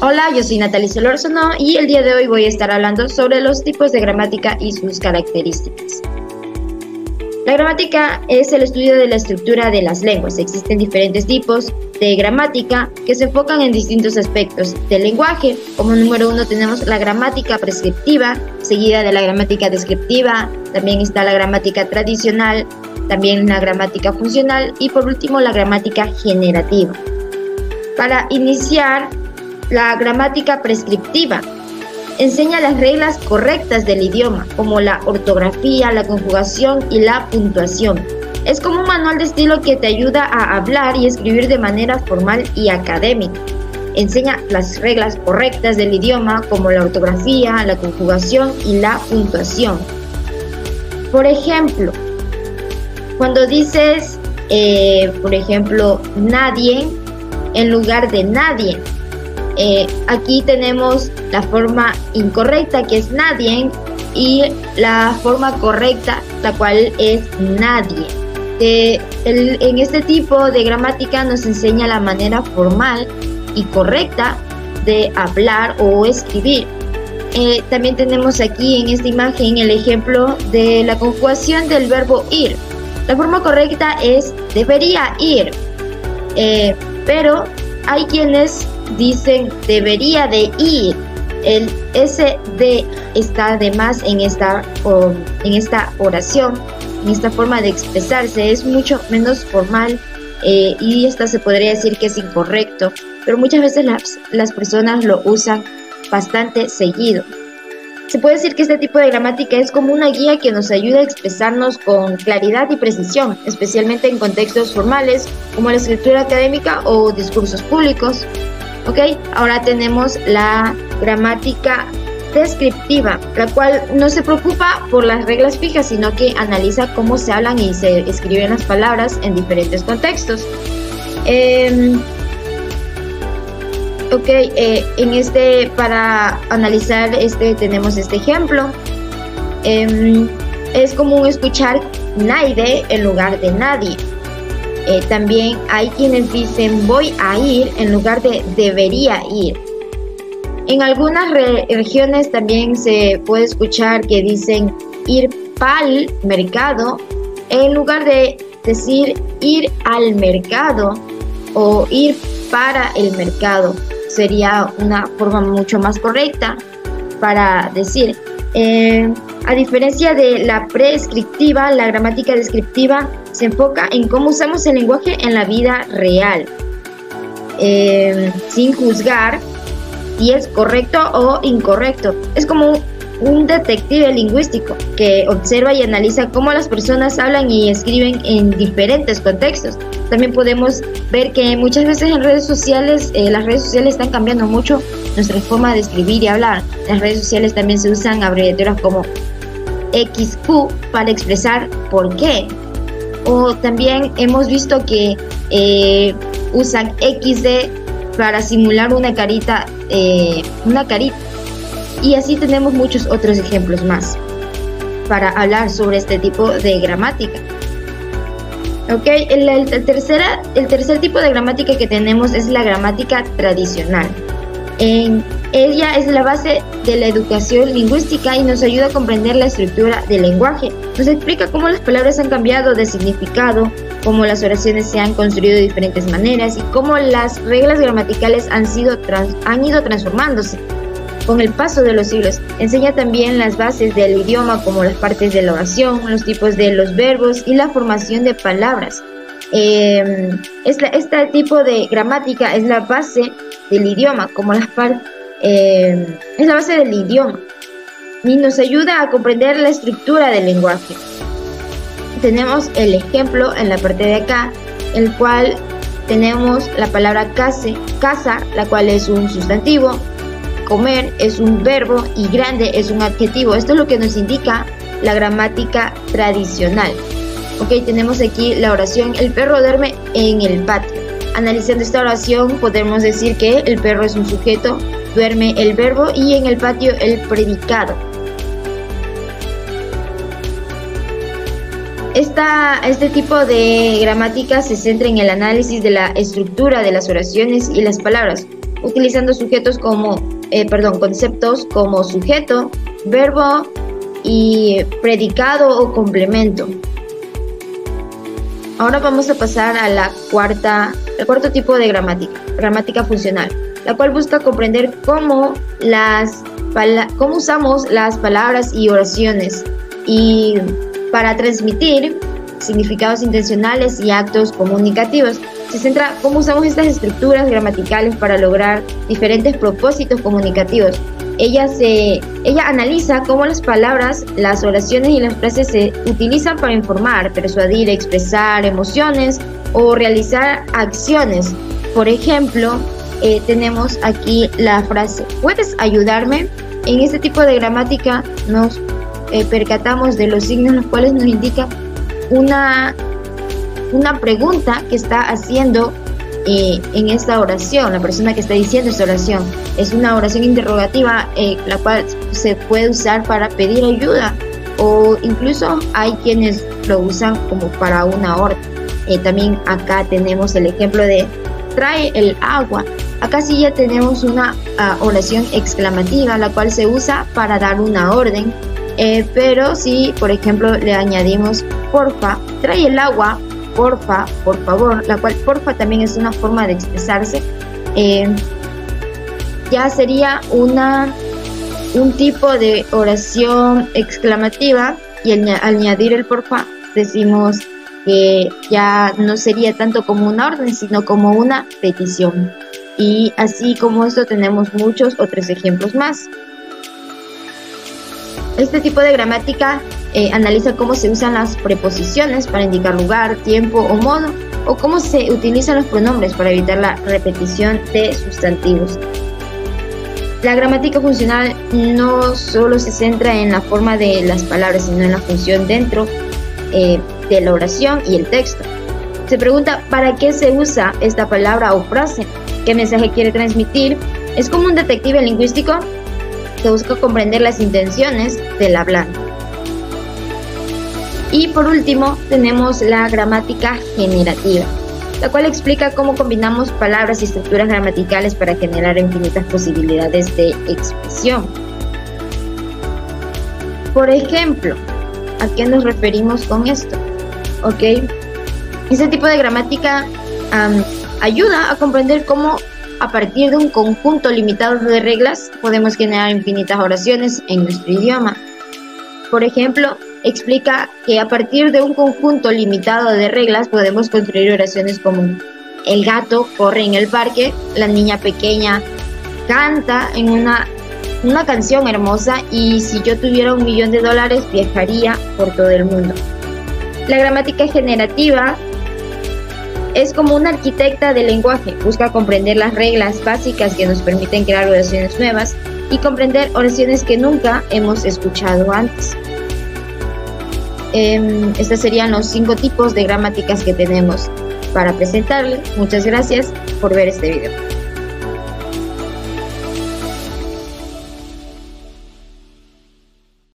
Hola, yo soy Natalie Solórzano y el día de hoy voy a estar hablando sobre los tipos de gramática y sus características. La gramática es el estudio de la estructura de las lenguas. Existen diferentes tipos de gramática que se enfocan en distintos aspectos del lenguaje. Como número 1 tenemos la gramática prescriptiva, seguida de la gramática descriptiva. También está la gramática tradicional, también la gramática funcional y por último la gramática generativa. Para iniciar, la gramática prescriptiva enseña las reglas correctas del idioma, como la ortografía, la conjugación y la puntuación. Es como un manual de estilo que te ayuda a hablar y escribir de manera formal y académica. Enseña las reglas correctas del idioma, como la ortografía, la conjugación y la puntuación. Por ejemplo, cuando dices, nadie en lugar de nadie, aquí tenemos la forma incorrecta, que es nadie, y la forma correcta, la cual es nadie. En este tipo de gramática nos enseña la manera formal y correcta de hablar o escribir. También tenemos aquí en esta imagen el ejemplo de la conjugación del verbo ir. La forma correcta es debería ir, pero hay quienes dicen debería de ir. Ese de está de más en esta oración, en esta forma de expresarse. Es mucho menos formal y esta se podría decir que es incorrecto, pero muchas veces las personas lo usan bastante seguido. Se puede decir que este tipo de gramática es como una guía que nos ayuda a expresarnos con claridad y precisión, especialmente en contextos formales como la escritura académica o discursos públicos. Ahora tenemos la gramática descriptiva, la cual no se preocupa por las reglas fijas, sino que analiza cómo se hablan y se escriben las palabras en diferentes contextos. Para analizar tenemos este ejemplo. Es común escuchar naide en lugar de nadie. También hay quienes dicen voy a ir en lugar de debería ir. En algunas regiones también se puede escuchar que dicen ir pa'l mercado en lugar de decir ir al mercado o ir para el mercado. Sería una forma mucho más correcta para decir. A diferencia de la prescriptiva, la gramática descriptiva se enfoca en cómo usamos el lenguaje en la vida real, sin juzgar si es correcto o incorrecto. Es como un detective lingüístico que observa y analiza cómo las personas hablan y escriben en diferentes contextos. También podemos ver que muchas veces en redes sociales, las redes sociales están cambiando mucho nuestra forma de escribir y hablar. En las redes sociales también se usan abreviaturas como XQ para expresar por qué. O también hemos visto que usan XD para simular una carita. Y así tenemos muchos otros ejemplos más para hablar sobre este tipo de gramática. El tercer tipo de gramática que tenemos es la gramática tradicional. Ella es la base de la educación lingüística y nos ayuda a comprender la estructura del lenguaje. Nos explica cómo las palabras han cambiado de significado, cómo las oraciones se han construido de diferentes maneras y cómo las reglas gramaticales han ido transformándose con el paso de los siglos. Enseña también las bases del idioma, como las partes de la oración, los tipos de los verbos y la formación de palabras. Este tipo de gramática es la base del idioma, es la base del idioma y nos ayuda a comprender la estructura del lenguaje. Tenemos el ejemplo en la parte de acá, el cual tenemos la palabra casa, la cual es un sustantivo, comer es un verbo y grande es un adjetivo. Esto es lo que nos indica la gramática tradicional. Tenemos aquí la oración el perro duerme en el patio. Analizando esta oración podemos decir que el perro es un sujeto, duerme el verbo y en el patio el predicado. Este tipo de gramática se centra en el análisis de la estructura de las oraciones y las palabras. utilizando conceptos como sujeto, verbo y predicado o complemento. Ahora vamos a pasar a al cuarto tipo de gramática funcional, la cual busca comprender cómo usamos las palabras y oraciones y para transmitir significados intencionales y actos comunicativos. Se centra cómo usamos estas estructuras gramaticales para lograr diferentes propósitos comunicativos. Ella analiza cómo las palabras, las oraciones y las frases se utilizan para informar, persuadir, expresar emociones o realizar acciones. Por ejemplo, tenemos aquí la frase ¿puedes ayudarme? En este tipo de gramática nos percatamos de los signos, los cuales nos indican una pregunta que está haciendo en esta oración. La persona que está diciendo esta oración es una oración interrogativa, la cual se puede usar para pedir ayuda, o incluso hay quienes lo usan como para una orden. También acá tenemos el ejemplo de trae el agua. Acá sí ya tenemos una oración exclamativa, la cual se usa para dar una orden, pero si por ejemplo le añadimos porfa, trae el agua, porfa, por favor, la cual porfa también es una forma de expresarse, ya sería un tipo de oración exclamativa, y al añadir el porfa decimos que ya no sería tanto como una orden, sino como una petición. Y así como esto tenemos muchos otros ejemplos más. Este tipo de gramática analiza cómo se usan las preposiciones para indicar lugar, tiempo o modo, o cómo se utilizan los pronombres para evitar la repetición de sustantivos. La gramática funcional no solo se centra en la forma de las palabras, sino en la función dentro de la oración y el texto. Se pregunta ¿para qué se usa esta palabra o frase? ¿Qué mensaje quiere transmitir? Es como un detective lingüístico que busca comprender las intenciones del hablante. Y por último tenemos la gramática generativa, la cual explica cómo combinamos palabras y estructuras gramaticales para generar infinitas posibilidades de expresión. Por ejemplo, ¿a qué nos referimos con esto? Este tipo de gramática ayuda a comprender cómo a partir de un conjunto limitado de reglas podemos generar infinitas oraciones en nuestro idioma. Por ejemplo, explica que a partir de un conjunto limitado de reglas podemos construir oraciones como el gato corre en el parque, la niña pequeña canta en una canción hermosa, y si yo tuviera $1 millón viajaría por todo el mundo. La gramática generativa es como una arquitecta del lenguaje, busca comprender las reglas básicas que nos permiten crear oraciones nuevas y comprender oraciones que nunca hemos escuchado antes. Estos serían los 5 tipos de gramáticas que tenemos para presentarles. Muchas gracias por ver este video.